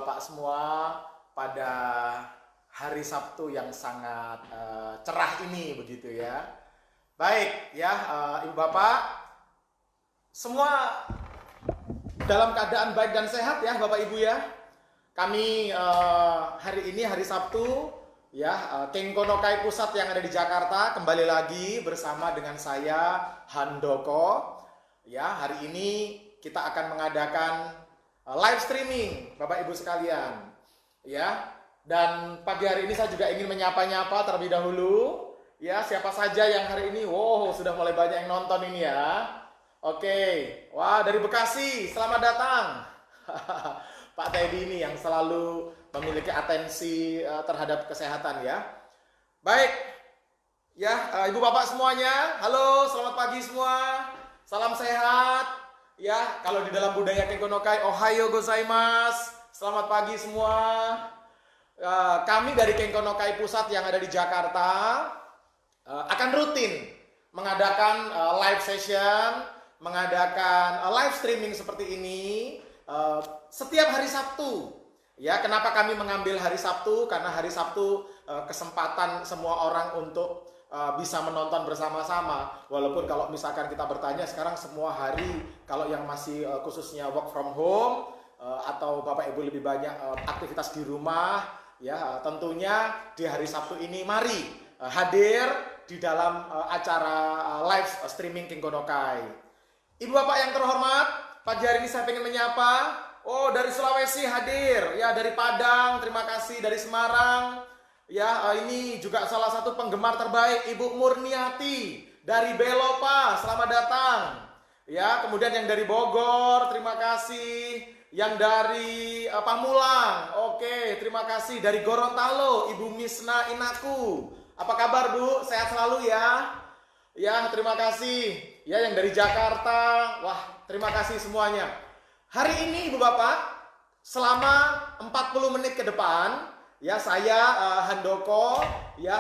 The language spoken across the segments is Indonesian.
bapak semua pada hari Sabtu yang sangat cerah ini begitu ya. Baik ya, ibu bapak semua dalam keadaan baik dan sehat ya bapak ibu ya. Kami hari ini hari Sabtu ya, Kengkonokai Pusat yang ada di Jakarta kembali lagi bersama dengan saya Handoko. Ya, hari ini kita akan mengadakan live streaming Bapak Ibu sekalian. Ya. Dan pagi hari ini saya juga ingin menyapa-nyapa terlebih dahulu. Ya, siapa saja yang hari ini sudah mulai banyak yang nonton ini ya. Oke. Wah, dari Bekasi, selamat datang. Pak Teddy ini yang selalu memiliki atensi terhadap kesehatan ya. Baik. Ya, Ibu Bapak semuanya, halo, selamat pagi semua. Salam sehat. Ya, kalau di dalam budaya Kengkonokai, Ohayo gozaimasu. Selamat pagi semua. Kami dari Kengkonokai Pusat yang ada di Jakarta akan rutin mengadakan live session, mengadakan live streaming seperti ini setiap hari Sabtu. Ya, kenapa kami mengambil hari Sabtu? Karena hari Sabtu kesempatan semua orang untuk bisa menonton bersama-sama. Walaupun kalau misalkan kita bertanya sekarang semua hari, kalau yang masih khususnya work from home atau Bapak Ibu lebih banyak aktivitas di rumah, ya tentunya di hari Sabtu ini mari hadir di dalam acara live streaming Kengkonokai. Ibu Bapak yang terhormat, pagi hari ini saya ingin menyapa. Dari Sulawesi hadir, ya dari Padang, terima kasih, dari Semarang. Ya, ini juga salah satu penggemar terbaik Ibu Murniati dari Belopa, selamat datang. Ya, kemudian yang dari Bogor, terima kasih. Yang dari Pamulang, oke, terima kasih. Dari Gorontalo, Ibu Misna Inaku. Apa kabar Bu? Sehat selalu ya. Ya, terima kasih. Ya, yang dari Jakarta, wah, terima kasih semuanya. Hari ini Ibu Bapak, selama 40 menit ke depan, ya saya Handoko ya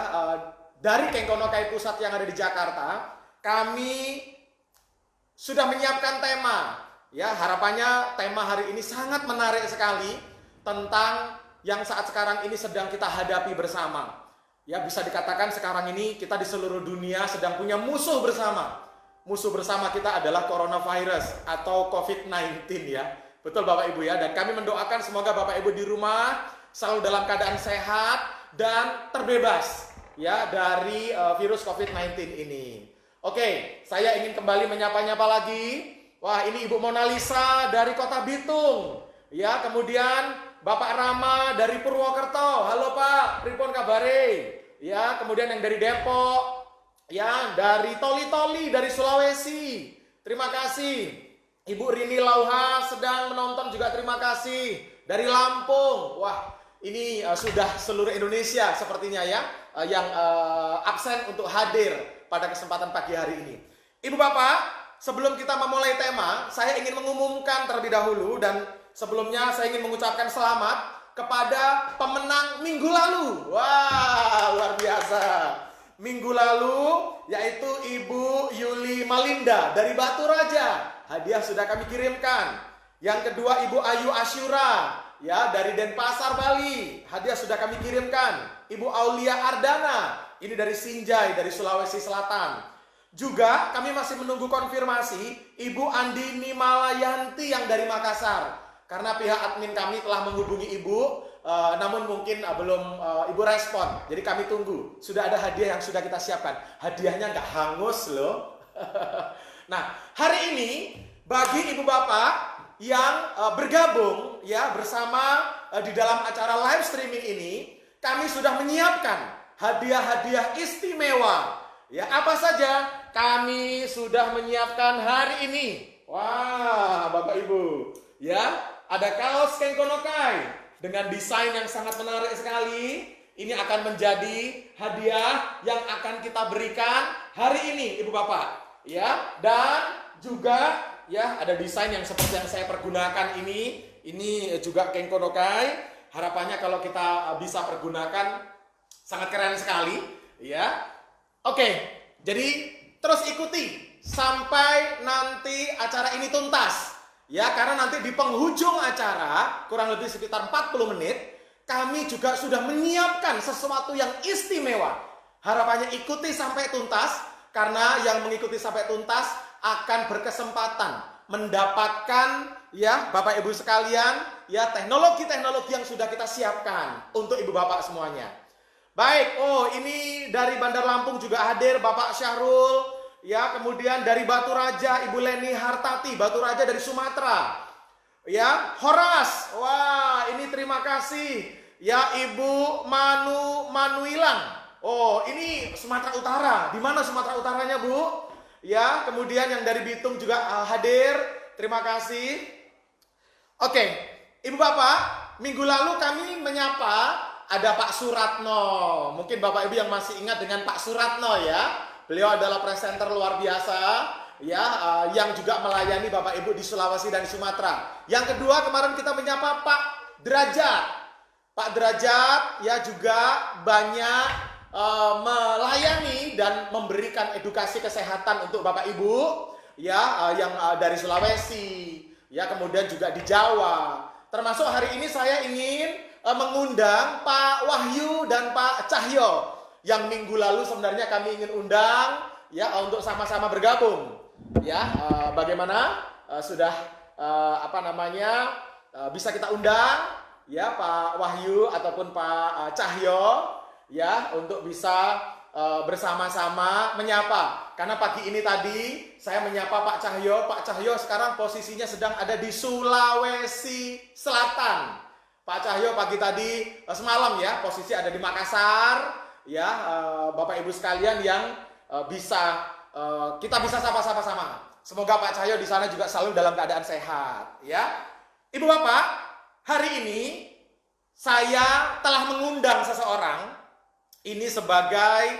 dari Kengkonokai Pusat yang ada di Jakarta, kami sudah menyiapkan tema. Ya, harapannya tema hari ini sangat menarik sekali tentang yang saat sekarang ini sedang kita hadapi bersama. Ya, bisa dikatakan sekarang ini kita di seluruh dunia sedang punya musuh bersama. Musuh bersama kita adalah coronavirus atau COVID-19 ya. Betul Bapak Ibu ya. Dan kami mendoakan semoga Bapak Ibu di rumah selalu dalam keadaan sehat dan terbebas ya dari virus COVID-19 ini. Oke, saya ingin kembali menyapa-nyapa lagi. Wah, ini Ibu Mona Lisa dari Kota Bitung. Ya, kemudian Bapak Rama dari Purwokerto. Halo Pak, pripun kabare? Ya, kemudian yang dari Depok. Ya, dari Toli-Toli dari Sulawesi. Terima kasih. Ibu Rini Lauha sedang menonton juga, terima kasih. Dari Lampung. Wah, ini sudah seluruh Indonesia sepertinya ya yang absen untuk hadir pada kesempatan pagi hari ini. Ibu Bapak, sebelum kita memulai tema, saya ingin mengumumkan terlebih dahulu dan sebelumnya saya ingin mengucapkan selamat kepada pemenang minggu lalu. Wah, luar biasa. Minggu lalu yaitu Ibu Yuli Malinda dari Batu Raja. Hadiah sudah kami kirimkan. Yang kedua Ibu Ayu Asyura ya dari Denpasar Bali. Hadiah sudah kami kirimkan. Ibu Aulia Ardana ini dari Sinjai dari Sulawesi Selatan. Juga kami masih menunggu konfirmasi Ibu Andini Malayanti yang dari Makassar. Karena pihak admin kami telah menghubungi Ibu, namun mungkin belum Ibu respon. Jadi kami tunggu. Sudah ada hadiah yang sudah kita siapkan. Hadiahnya nggak hangus loh. Nah, hari ini bagi Ibu Bapak yang bergabung ya bersama di dalam acara live streaming ini, kami sudah menyiapkan hadiah-hadiah istimewa. Ya, apa saja? Kami sudah menyiapkan hari ini. Wah, Bapak Ibu, ya, ada kaos Kengkonokai dengan desain yang sangat menarik sekali. Ini akan menjadi hadiah yang akan kita berikan hari ini, Ibu Bapak. Ya, dan juga ya ada desain yang seperti yang saya pergunakan ini. Ini juga Kengkonokai. Harapannya kalau kita bisa pergunakan sangat keren sekali, ya. Oke, jadi terus ikuti sampai nanti acara ini tuntas. Ya, karena nanti di penghujung acara, kurang lebih sekitar 40 menit, kami juga sudah menyiapkan sesuatu yang istimewa. Harapannya ikuti sampai tuntas, karena yang mengikuti sampai tuntas akan berkesempatan mendapatkan, ya Bapak Ibu sekalian, ya teknologi-teknologi yang sudah kita siapkan untuk Ibu Bapak semuanya. Baik, ini dari Bandar Lampung juga hadir Bapak Syahrul. Ya, kemudian dari Batu Raja Ibu Leni Hartati, Batu Raja dari Sumatera. Ya, Horas. Wah, ini terima kasih. Ya, Ibu Manuilang. Oh, ini Sumatera Utara. Di mana Sumatera Utaranya, Bu? Ya, kemudian yang dari Bitung juga hadir. Terima kasih. Oke, Ibu Bapak, minggu lalu kami menyapa ada Pak Suratno. Mungkin Bapak Ibu yang masih ingat dengan Pak Suratno ya. Beliau adalah presenter luar biasa ya, yang juga melayani Bapak Ibu di Sulawesi dan di Sumatera. Yang kedua, kemarin kita menyapa Pak Derajat. Pak Derajat ya juga banyak melayani dan memberikan edukasi kesehatan untuk Bapak Ibu ya, yang dari Sulawesi ya, kemudian juga di Jawa. Termasuk hari ini saya ingin mengundang Pak Wahyu dan Pak Cahyo, yang minggu lalu sebenarnya kami ingin undang ya untuk sama-sama bergabung ya. Bagaimana sudah bisa kita undang ya Pak Wahyu ataupun Pak Cahyo ya untuk bisa bersama-sama menyapa. Karena pagi ini tadi saya menyapa Pak Cahyo. Pak Cahyo sekarang posisinya sedang ada di Sulawesi Selatan. Pak Cahyo pagi tadi semalam ya posisi ada di Makassar. Ya, Bapak Ibu sekalian yang kita bisa sapa-sapa sama. Semoga Pak Cahyo di sana juga selalu dalam keadaan sehat, ya. Ibu Bapak, hari ini saya telah mengundang seseorang ini sebagai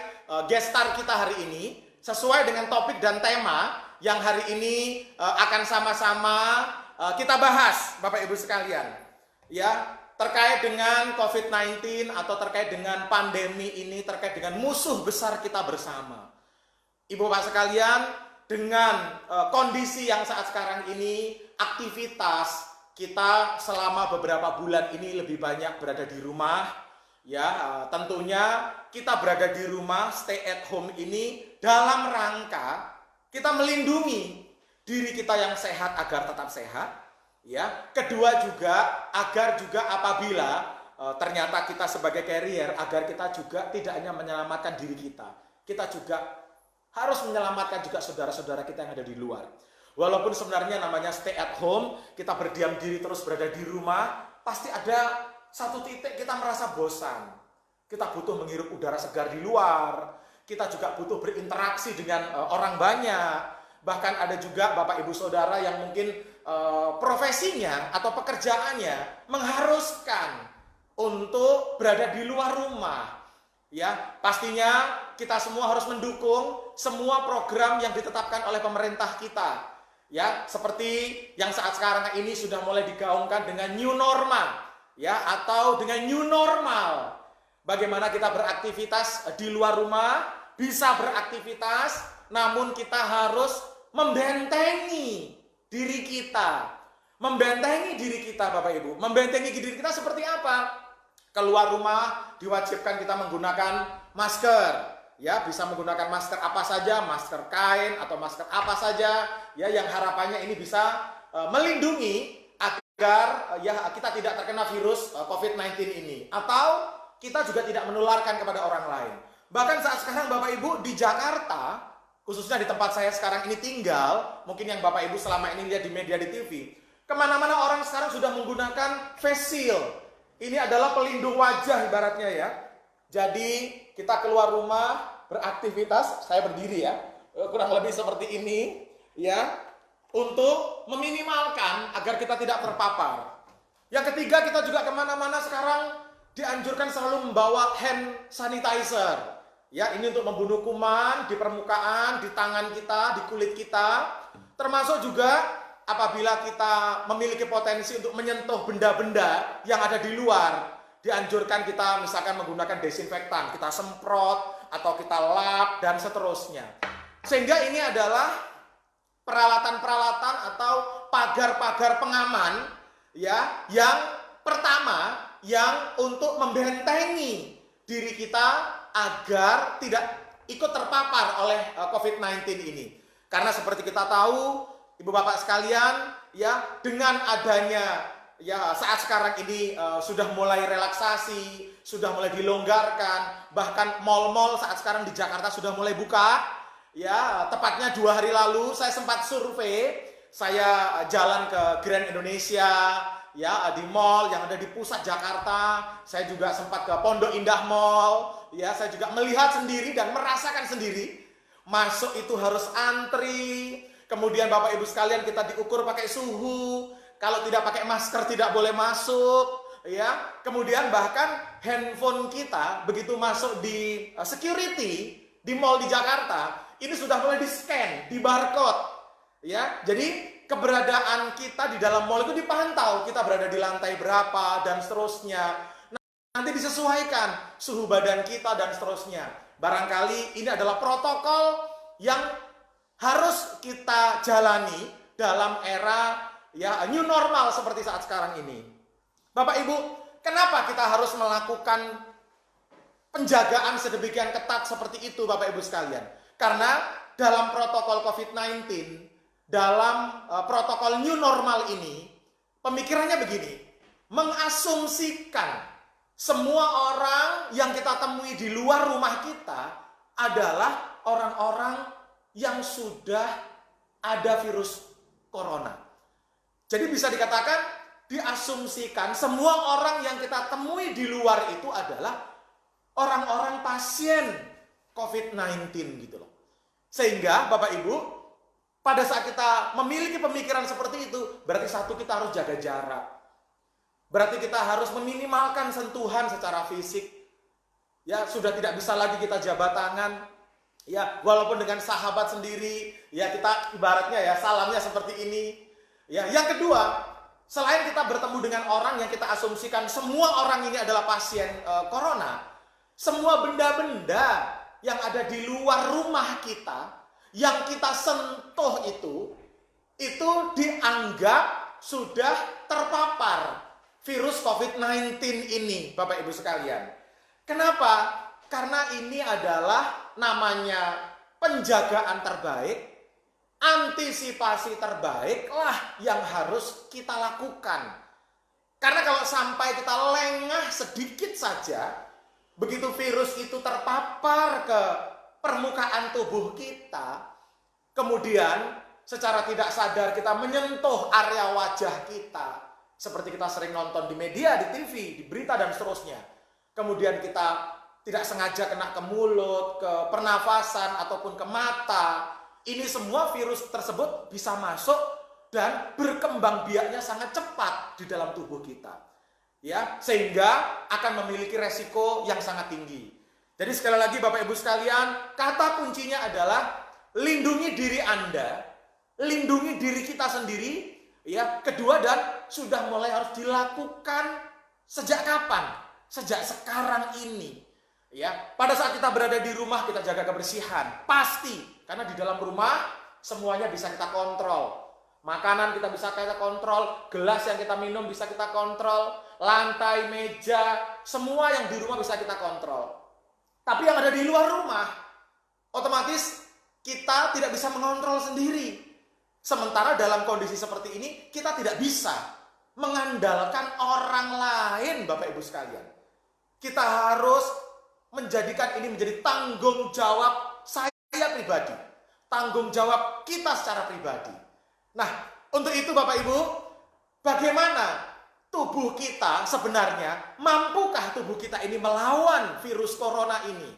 guest star kita hari ini, sesuai dengan topik dan tema yang hari ini akan sama-sama kita bahas, Bapak Ibu sekalian. Ya, terkait dengan COVID-19 atau terkait dengan pandemi ini, terkait dengan musuh besar kita bersama. Ibu Bapak sekalian, dengan kondisi yang saat sekarang ini, aktivitas kita selama beberapa bulan ini lebih banyak berada di rumah. Ya, tentunya kita berada di rumah, stay at home ini dalam rangka kita melindungi diri kita yang sehat agar tetap sehat. Ya, kedua juga agar juga apabila ternyata kita sebagai carrier, agar kita juga tidak hanya menyelamatkan diri kita juga harus menyelamatkan juga saudara-saudara kita yang ada di luar. Walaupun sebenarnya namanya stay at home, kita berdiam diri terus berada di rumah, pasti ada satu titik kita merasa bosan. Kita butuh menghirup udara segar di luar, kita juga butuh berinteraksi dengan orang banyak. Bahkan ada juga Bapak Ibu Saudara yang mungkin profesinya atau pekerjaannya mengharuskan untuk berada di luar rumah. Ya, pastinya kita semua harus mendukung semua program yang ditetapkan oleh pemerintah kita. Ya, seperti yang saat sekarang ini sudah mulai digaungkan dengan new normal, ya, atau dengan new normal. Bagaimana kita beraktivitas di luar rumah, bisa beraktivitas, namun kita harus membentengi diri kita. Membentengi diri kita, Bapak Ibu. Membentengi diri kita seperti apa? Keluar rumah diwajibkan kita menggunakan masker. Ya, bisa menggunakan masker apa saja, masker kain atau masker apa saja, ya, yang harapannya ini bisa melindungi agar ya kita tidak terkena virus COVID-19 ini, atau kita juga tidak menularkan kepada orang lain. Bahkan saat sekarang Bapak Ibu di Jakarta, khususnya di tempat saya sekarang ini tinggal, mungkin yang Bapak Ibu selama ini lihat di media di TV, kemana-mana orang sekarang sudah menggunakan face shield. Ini adalah pelindung wajah ibaratnya ya. Jadi kita keluar rumah beraktivitas, saya berdiri ya, kurang lebih seperti ini ya, untuk meminimalkan agar kita tidak terpapar. Yang ketiga, kita juga kemana-mana sekarang dianjurkan selalu membawa hand sanitizer. Ya, ini untuk membunuh kuman di permukaan, di tangan kita, di kulit kita. Termasuk juga apabila kita memiliki potensi untuk menyentuh benda-benda yang ada di luar, dianjurkan kita misalkan menggunakan desinfektan, kita semprot atau kita lap dan seterusnya. Sehingga ini adalah peralatan-peralatan atau pagar-pagar pengaman ya, yang pertama yang untuk membentengi diri kita agar tidak ikut terpapar oleh COVID-19 ini. Karena seperti kita tahu, Ibu Bapak sekalian, ya, dengan adanya ya saat sekarang ini sudah mulai relaksasi, sudah mulai dilonggarkan, bahkan mal-mal saat sekarang di Jakarta sudah mulai buka. Ya, tepatnya 2 hari lalu saya sempat survei, saya jalan ke Grand Indonesia, ya, di mall yang ada di pusat Jakarta. Saya juga sempat ke Pondok Indah Mall, ya, saya juga melihat sendiri dan merasakan sendiri. Masuk itu harus antri. Kemudian Bapak Ibu sekalian, kita diukur pakai suhu. Kalau tidak pakai masker tidak boleh masuk, ya. Kemudian bahkan handphone kita begitu masuk di security di mall di Jakarta, ini sudah mulai di-scan, di barcode, ya. Jadi keberadaan kita di dalam mall itu dipantau, kita berada di lantai berapa dan seterusnya. Nanti disesuaikan suhu badan kita dan seterusnya. Barangkali ini adalah protokol yang harus kita jalani dalam era ya new normal seperti saat sekarang ini. Bapak Ibu, kenapa kita harus melakukan penjagaan sedemikian ketat seperti itu, Bapak Ibu sekalian? Karena dalam protokol COVID-19, dalam protokol new normal ini, pemikirannya begini, mengasumsikan semua orang yang kita temui di luar rumah kita adalah orang-orang yang sudah ada virus corona. Jadi bisa dikatakan, diasumsikan semua orang yang kita temui di luar itu adalah orang-orang pasien COVID-19 gitu loh. Sehingga Bapak Ibu, pada saat kita memiliki pemikiran seperti itu, berarti satu, kita harus jaga jarak. Berarti kita harus meminimalkan sentuhan secara fisik. Ya, sudah tidak bisa lagi kita jabat tangan. Ya, walaupun dengan sahabat sendiri, ya kita ibaratnya ya salamnya seperti ini. Ya, yang kedua, selain kita bertemu dengan orang yang kita asumsikan semua orang ini adalah pasien corona, semua benda-benda yang ada di luar rumah kita, yang kita sentuh itu dianggap sudah terpapar virus COVID-19 ini, Bapak Ibu sekalian. Kenapa? Karena ini adalah namanya penjagaan terbaik, antisipasi terbaiklah yang harus kita lakukan. Karena kalau sampai kita lengah sedikit saja, begitu virus itu terpapar ke permukaan tubuh kita, kemudian secara tidak sadar kita menyentuh area wajah kita, seperti kita sering nonton di media, di TV, di berita dan seterusnya. Kemudian kita tidak sengaja kena ke mulut, ke pernafasan ataupun ke mata. Ini semua virus tersebut bisa masuk dan berkembang biaknya sangat cepat di dalam tubuh kita. Ya, sehingga akan memiliki resiko yang sangat tinggi. Jadi sekali lagi Bapak Ibu sekalian, kata kuncinya adalah lindungi diri Anda, lindungi diri kita sendiri, ya. Kedua, dan sudah mulai harus dilakukan sejak kapan? Sejak sekarang ini. Ya, pada saat kita berada di rumah kita jaga kebersihan, pasti, karena di dalam rumah semuanya bisa kita kontrol. Makanan kita bisa kita kontrol, gelas yang kita minum bisa kita kontrol, lantai, meja, semua yang di rumah bisa kita kontrol. Tapi yang ada di luar rumah, otomatis kita tidak bisa mengontrol sendiri. Sementara dalam kondisi seperti ini, kita tidak bisa mengandalkan orang lain, Bapak Ibu sekalian. Kita harus menjadikan ini menjadi tanggung jawab saya pribadi, tanggung jawab kita secara pribadi. Nah, untuk itu Bapak Ibu, bagaimana tubuh kita sebenarnya, mampukah tubuh kita ini melawan virus corona ini?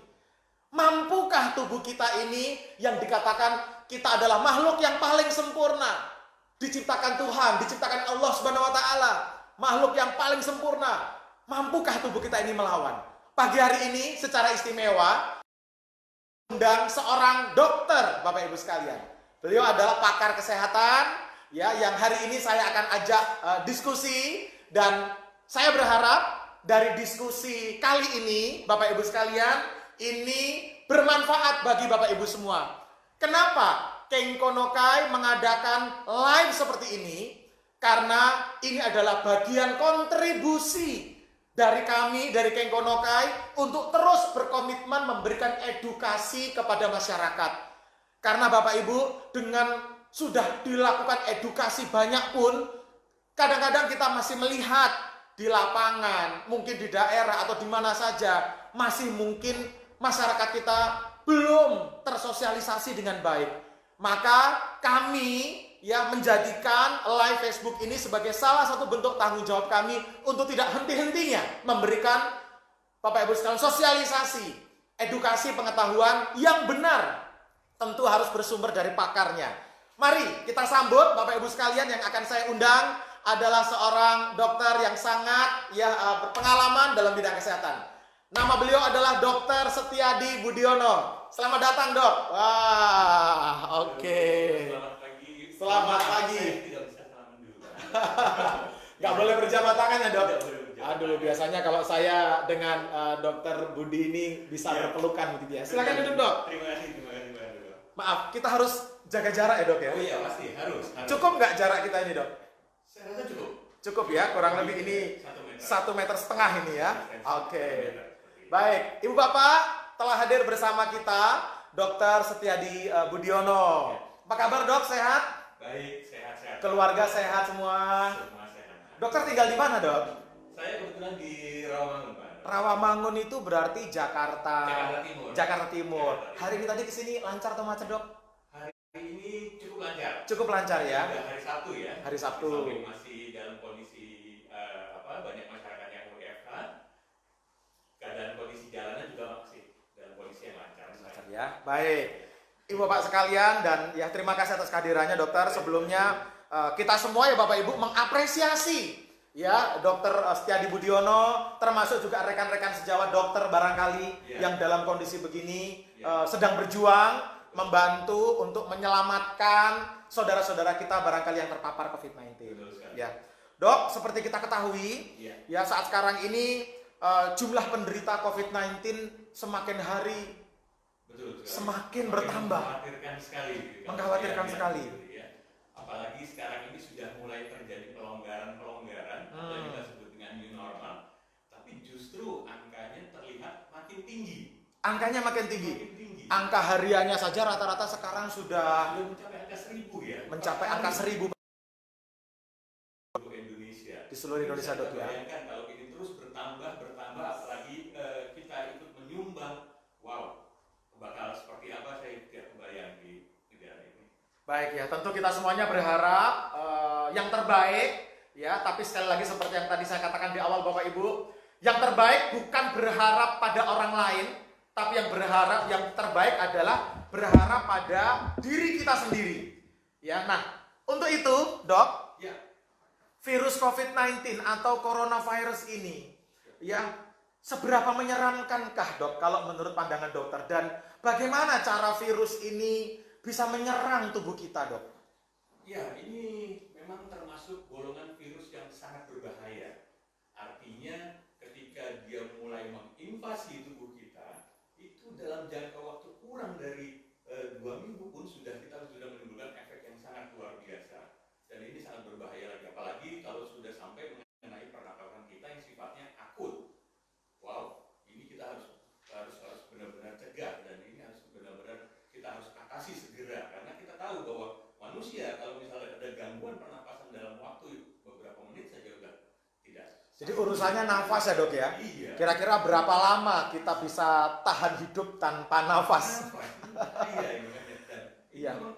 Mampukah tubuh kita ini yang dikatakan kita adalah makhluk yang paling sempurna, diciptakan Tuhan, diciptakan Allah Subhanahu wa taala, makhluk yang paling sempurna. Mampukah tubuh kita ini melawan? Pagi hari ini secara istimewa undang seorang dokter, Bapak Ibu sekalian. Beliau adalah pakar kesehatan, ya, yang hari ini saya akan ajak diskusi, dan saya berharap dari diskusi kali ini, Bapak Ibu sekalian, ini bermanfaat bagi Bapak Ibu semua. Kenapa? Keng Konokai mengadakan live seperti ini karena ini adalah bagian kontribusi dari kami, dari Keng Konokai untuk terus berkomitmen memberikan edukasi kepada masyarakat. Karena Bapak Ibu, dengan sudah dilakukan edukasi banyak pun, kadang-kadang kita masih melihat di lapangan, mungkin di daerah atau di mana saja, masih mungkin masyarakat kita belum tersosialisasi dengan baik. Maka kami ya menjadikan live Facebook ini sebagai salah satu bentuk tanggung jawab kami untuk tidak henti-hentinya memberikan Bapak Ibu sekalian sosialisasi, edukasi pengetahuan yang benar, tentu harus bersumber dari pakarnya. Mari kita sambut Bapak Ibu sekalian. Yang akan saya undang adalah seorang dokter yang sangat berpengalaman dalam bidang kesehatan. Nama beliau adalah Dr. Setiadi Budiono. Selamat datang, Dok. Wah, oke. Selamat pagi. Selamat pagi. Saya tidak bisa salaman dulu. Nggak boleh berjabat tangan ya, Dok? Tidak boleh berjabat Aduh, tangan. biasanya kalau saya dengan Dr. Budi ini bisa berpelukan gitu ya. Silakan duduk, Dok. Terima kasih, Dok. Maaf, kita harus jaga jarak ya, Dok ya. Oh iya, pasti harus. Cukup nggak jarak kita ini, Dok? Saya rasa cukup. Cukup ya, kurang lebih ini 1,5 meter ini ya. Oke. Baik, Ibu Bapak telah hadir bersama kita Dr. Setiadi Budiono. Apa kabar, Dok? Sehat? Baik, sehat-sehat. Keluarga sehat semua? Semua sehat. Dokter tinggal di mana, Dok? Saya kebetulan di Rawamangun, Pak. Rawamangun itu berarti Jakarta. Jakarta Timur. Jakarta Timur. Hari ini tadi kesini lancar atau macet, Dok? Hari ini cukup lancar. Cukup lancar ya. Sudah hari Sabtu ya. Hari Sabtu. Di samping masih dalam kondisi banyak masyarakat yang WFH. Keadaan kondisi jalanan juga masih dalam kondisi yang lancar. Lancar ya. Baik. Ibu Bapak sekalian dan ya terima kasih atas kehadirannya, Dokter. Sebelumnya kita semua ya Bapak Ibu mengapresiasi ya Dr. Setiadi Budiono, termasuk juga rekan-rekan sejawat dokter barangkali yang dalam kondisi begini sedang berjuang membantu untuk menyelamatkan saudara-saudara kita barangkali yang terpapar COVID-19. Ya. Dok, seperti kita ketahui ya saat sekarang ini jumlah penderita COVID-19semakin hari semakin bertambah. Mengkhawatirkan sekali. Mengkhawatirkan sekali. Apalagi sekarang ini sudah mulai terjadi pelonggaran-pelonggaran atau yang kita sebut dengan new normal, tapi justru angkanya terlihat makin tinggi. Angkanya makin tinggi. Makin tinggi. Angka hariannya saja rata-rata sekarang sudah mencapai angka 1000 ya. Mencapai angka 1000 Indonesia. Di seluruh Indonesia, Dok ya. Bayangkan kalau ini terus bertambah, apalagi kita ikut menyumbang, wow, bakal seperti apa saya tidak kebayang di negara ini. Baik ya, tentu kita semuanya berharap yang terbaik ya, tapi sekali lagi seperti yang tadi saya katakan di awal Bapak Ibu, yang terbaik bukan berharap pada orang lain, tapi yang terbaik adalah berharap pada diri kita sendiri. Ya, nah, untuk itu, Dok, virus COVID-19 atau coronavirus ini ya seberapa menyeramkankah, Dok, kalau menurut pandangan dokter, dan bagaimana cara virus ini bisa menyerang tubuh kita, Dok? Ya, ini memang termasuk golongan virus yang sangat berbahaya. Artinya ketika dia mulai menginvasi tubuh kita, itu dalam jangka waktu kurang dari 2 minggu pun kita sudah menimbulkan efek yang sangat luar biasa. Dan ini sangat berbahaya lagi, apalagi kalau sudah sampai mengenai pernapasan kita yang sifatnya akut. Wow, ini kita harus benar-benar cegah, dan ini harus benar-benar kita harus atasi segera, karena kita tahu bahwa manusia kalau misalnya ada gangguan pernapasan dalam waktu beberapa menit saja udah tidak. Jadi urusannya nafas ya, Dok ya? Iya. Kira-kira berapa lama kita bisa tahan hidup tanpa nafas? Iya, ini kan. Dan Iya. memang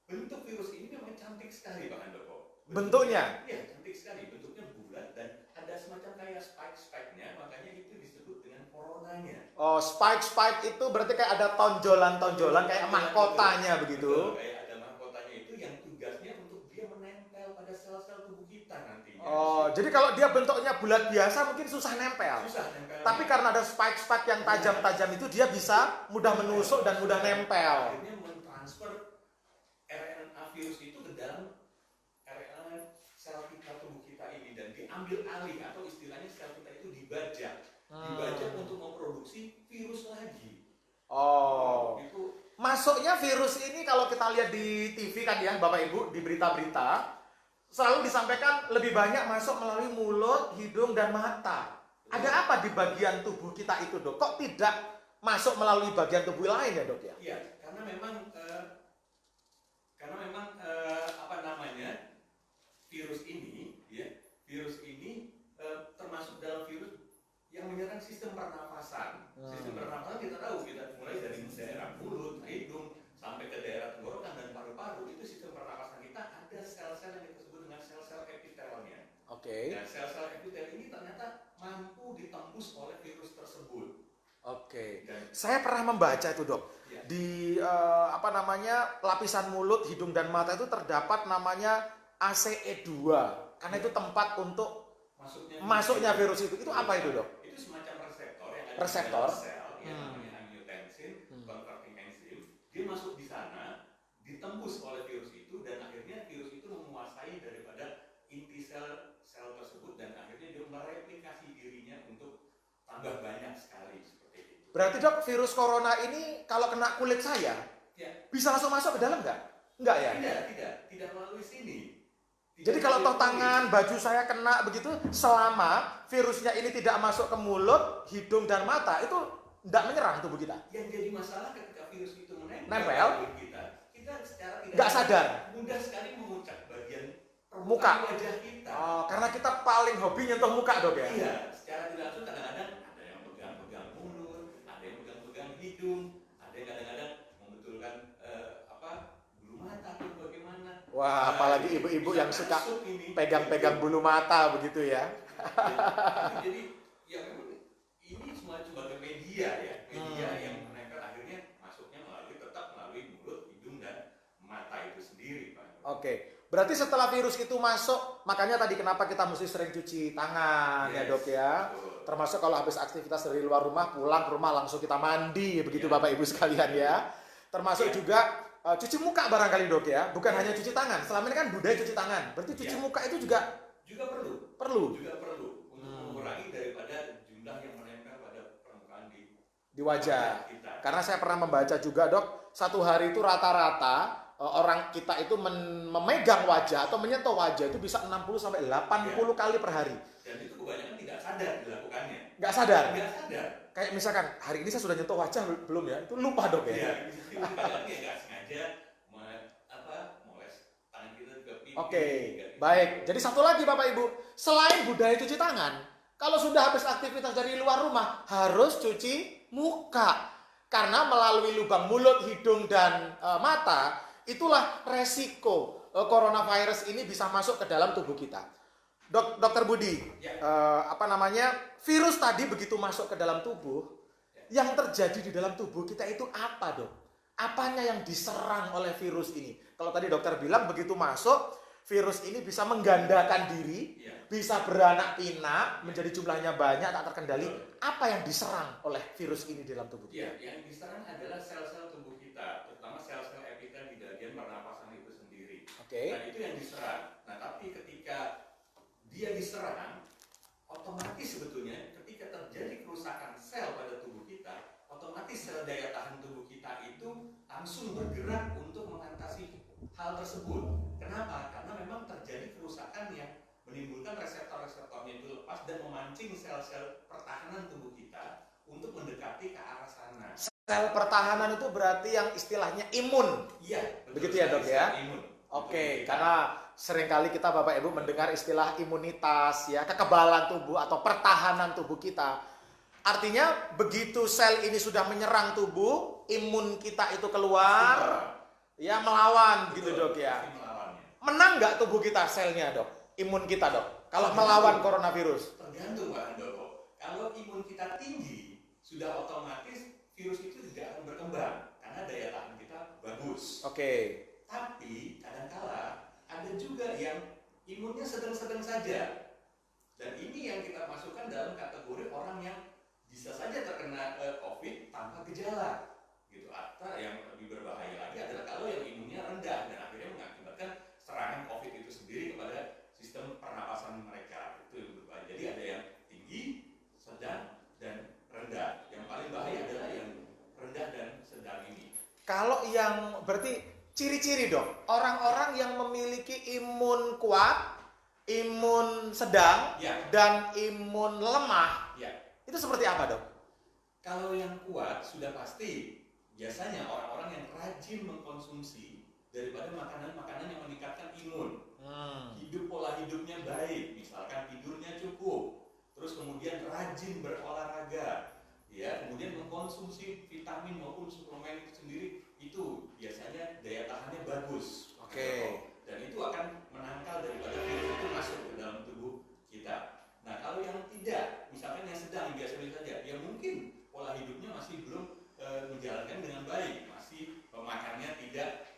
bentuk virus ini memang cantik sekali, Pak Handoko. Bentuknya? Iya, cantik sekali. Bentuknya bulat dan ada semacam kayak spike-spike-nya, makanya itu disebut dengan coronanya. Oh, spike itu berarti kayak ada tonjolan-tonjolan kayak mahkotanya begitu. Betul, kayak ada mahkotanya itu yang tugasnya untuk dia menempel pada sel-sel tubuh kita nantinya. Oh, jadi kalau dia bentuknya bulat biasa mungkin susah nempel. Susah nempel. Tapi karena ada spike yang tajam-tajam itu dia bisa mudah menusuk dan mudah nempel. Akhirnya mentransfer RNA virus itu ke dalam RNA sel kita tubuh kita ini dan diambil alih, atau istilahnya sel kita itu dibajak untuk memproduksi virus lagi. Oh. Itu masuknya virus ini kalau kita lihat di TV kan ya, Bapak Ibu, di berita-berita selalu disampaikan lebih banyak masuk melalui mulut, hidung, dan mata. Ada apa di bagian tubuh kita itu, Dok? Kok tidak masuk melalui bagian tubuh lain ya, Dok ya? Iya, karena memang apa namanya, virus ini termasuk dalam virus yang menyerang sistem pernafasan. Sistem pernafasan kita tahu, kita mulai dari daerah mulut, hidung, sampai ke daerah tenggorokan dan paru-paru. Itu sistem pernafasan kita ada sel-sel yang kita sebut dengan sel-sel epitelnya. Oke. Dan sel-sel epitel ini ternyata mampu ditembus oleh virus tersebut. Oke. Saya pernah membaca itu, Dok. Ya. Di lapisan mulut, hidung, dan mata itu terdapat namanya ACE2. Karena itu tempat untuk masuknya virus itu. Itu apa itu, Dok? Itu semacam reseptor yang ada Reseptor? di dalam sel, yang namanya angiotensin converting enzyme. Dia masuk di sana, ditembus oleh virus itu, dan akhirnya virus itu menguasai daripada inti sel tersebut, dan akhirnya dia mereplikasi dirinya untuk tambah banyak sekali seperti itu. Berarti, Dok, virus corona ini kalau kena kulit saya, bisa langsung masuk ke dalam nggak? Nggak ya? Tidak melalui sini. Jadi kalau toh tangan, baju saya kena begitu, selama virusnya ini tidak masuk ke mulut, hidung, dan mata, itu tidak menyerang tubuh kita. Yang jadi masalah ketika virus itu nempel, kita secara tidak nggak sadar, mudah sekali mengucap bagian muka wajah kita. Karena kita paling hobi nyentuh muka, Dok ya? Iya, secara tidak langsung kadang-kadang ada yang pegang-pegang mulut, ada yang pegang-pegang hidung, ada yang kadang-kadang membetulkan bulu mata atau bagaimana. Wah, apalagi ibu-ibu yang suka pegang-pegang bulu mata begitu ya. Jadi ya memang ini semua sebagai media yang menempel, akhirnya masuknya tetap melalui mulut, hidung, dan mata itu sendiri, Pak. Oke, berarti setelah virus itu masuk, makanya tadi kenapa kita mesti sering cuci tangan ya, Dok ya. Betul. Termasuk kalau habis aktivitas dari luar rumah, pulang ke rumah langsung kita mandi begitu Bapak Ibu sekalian ya. Termasuk juga cuci muka barangkali, Dok ya, bukan hanya cuci tangan. Selama ini kan budaya cuci tangan, berarti cuci muka itu juga perlu untuk mengurangi daripada jumlah yang menempel pada permukaan di wajah kita. Karena saya pernah membaca juga, Dok, satu hari itu rata-rata orang kita itu memegang wajah atau menyentuh wajah itu bisa 60 sampai 80 kali per hari. Dan itu kebanyakan tidak sadar dilakukannya. Nggak sadar. Kayak misalkan hari ini saya sudah nyentuh wajah belum ya? Itu lupa, Dok ya. Iya, itu kadang nggak sengaja moles tangan kita juga pipi. Oke, baik. Jadi satu lagi Bapak Ibu, selain budaya cuci tangan, kalau sudah habis aktivitas dari luar rumah harus cuci muka. Karena melalui lubang mulut, hidung, dan mata, itulah resiko coronavirus ini bisa masuk ke dalam tubuh kita. Dokter Budi, virus tadi begitu masuk ke dalam tubuh, yang terjadi di dalam tubuh kita itu apa, Dok? Apanya yang diserang oleh virus ini? Kalau tadi dokter bilang begitu masuk, virus ini bisa menggandakan diri, bisa beranak pinak, menjadi jumlahnya banyak, tak terkendali. Apa yang diserang oleh virus ini di dalam tubuh kita? Yang diserang adalah sel-sel tubuh kita, terutama sel-sel epitel di bagian pernapasan itu sendiri. Dan itu yang diserang. Nah, tapi ketika dia diserang, otomatis sebetulnya ketika terjadi kerusakan sel pada tubuh kita, otomatis sel daya tahan tubuh kita itu langsung bergerak untuk mengatasi hal tersebut. Kenapa? Karena memang terjadi kerusakan yang menimbulkan reseptor-reseptornya itu lepas dan memancing sel-sel pertahanan tubuh kita untuk mendekati ke arah sana. Sel pertahanan itu berarti yang istilahnya imun. Iya, begitu ya, Dok ya? Imun. Oke, karena seringkali kita Bapak Ibu mendengar istilah imunitas ya, kekebalan tubuh atau pertahanan tubuh kita. Artinya begitu sel ini sudah menyerang tubuh, imun kita itu keluar, ya melawan. Betul, gitu, Dok ya. Menang nggak tubuh kita selnya, Dok? Imun kita, Dok, kalau melawan coronavirus? Tergantung, Pak Handoko. Kalau imun kita tinggi, sudah otomatis virus itu tidak akan berkembang karena daya tahan kita bagus. Oke. Tapi kadangkala ada juga yang imunnya sedang-sedang saja. Dan ini yang kita masukkan dalam kategori orang yang bisa saja terkena COVID tanpa gejala. Gitu. Atau yang lebih berbahaya lagi adalah kalau yang imunnya rendah dan akhirnya mengakibatkan serangan COVID itu sendiri kepada sistem pernapasan mereka. Itu yang berbahaya. Jadi ada yang tinggi, sedang, dan rendah. Yang paling bahaya adalah yang rendah dan sedang ini. Kalau yang berarti ciri-ciri dok, orang-orang yang memiliki imun kuat, imun sedang, Ya. dan imun lemah, Ya. itu seperti apa dok? Kalau yang kuat sudah pasti biasanya orang-orang yang rajin mengkonsumsi daripada makanan-makanan yang meningkatkan imun. Pola hidupnya baik, misalkan tidurnya cukup, terus kemudian rajin berolahraga, ya, kemudian mengkonsumsi vitamin maupun suplemen itu sendiri, itu biasanya daya tahannya bagus. Oke. Dan itu akan menangkal daripada virus itu masuk ke dalam tubuh kita. Nah, kalau yang tidak, misalkan yang sedang, biasa-biasa saja, ya mungkin pola hidupnya masih belum menjalankan dengan baik, masih makannya tidak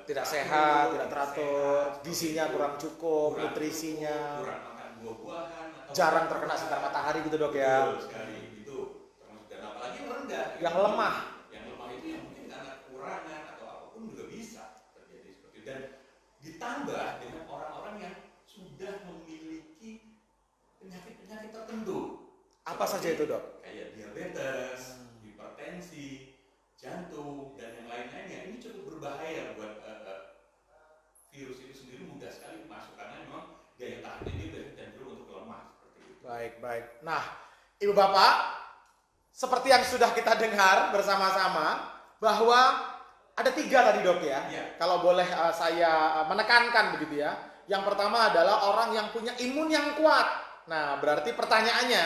Sehat, tidak teratur, sehat, gizinya kurang cukup, nutrisinya, kurang makan buah-buahan, atau jarang terkena sinar matahari gitu dok ya. betul sekali itu termasuk. Dan apalagi yang rendah, Yang lemah. yang lemah itu yang mungkin karena kekurangan atau apapun juga bisa terjadi seperti itu. Dan ditambah dengan orang-orang yang sudah memiliki penyakit-penyakit tertentu. Apa saja itu dok? Kayak diabetes, hipertensi, jantung, dan yang lain-lainnya. Ini cukup berbahaya buat virus itu sendiri, mudah sekali masuk karena memang daya tahannya dia biasanya cenderung untuk lemah seperti itu. Baik. Nah, ibu bapak, seperti yang sudah kita dengar bersama-sama bahwa ada 3 tadi dok ya. Ya. Kalau boleh saya menekankan begitu ya. Yang pertama adalah orang yang punya imun yang kuat. Nah, berarti pertanyaannya,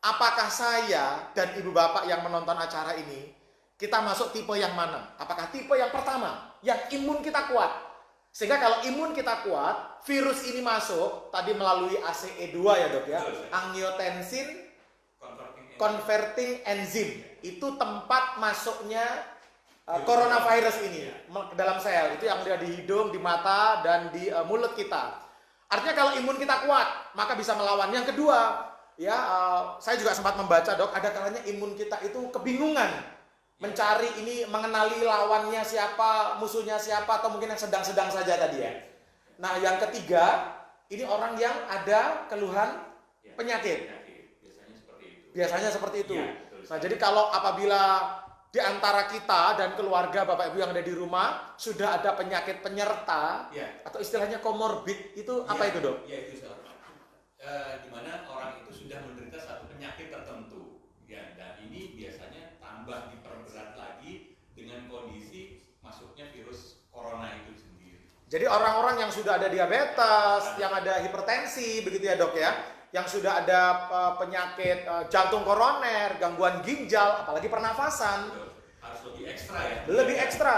apakah saya dan ibu bapak yang menonton acara ini, kita masuk tipe yang mana? Apakah tipe yang pertama, yang imun kita kuat? Sehingga kalau imun kita kuat, virus ini masuk tadi melalui ACE2 ya dok ya, angiotensin converting enzyme. Itu tempat masuknya coronavirus ini ke dalam sel. Itu yang ada di hidung, di mata, dan di mulut kita. Artinya kalau imun kita kuat, maka bisa melawan. Yang kedua, ya saya juga sempat membaca dok, ada kalanya imun kita itu kebingungan mencari ini, mengenali lawannya siapa, musuhnya siapa, atau mungkin yang sedang-sedang saja tadi ya. Nah, yang ketiga, ini orang yang ada keluhan penyakit. Biasanya seperti itu. Nah, jadi kalau apabila di antara kita dan keluarga Bapak Ibu yang ada di rumah sudah ada penyakit penyerta atau istilahnya komorbid, itu apa itu dok? Ya, itu di mana orang itu sudah menderita satu penyakit tertentu. Ya, dan ini biasanya tambah diperberat lagi dengan kondisi masuknya virus corona itu sendiri. Jadi orang-orang yang sudah ada diabetes, yang ada hipertensi, begitu ya dok ya, yang sudah ada penyakit jantung koroner, gangguan ginjal, apalagi pernafasan, harus lebih ekstra ya. Lebih ekstra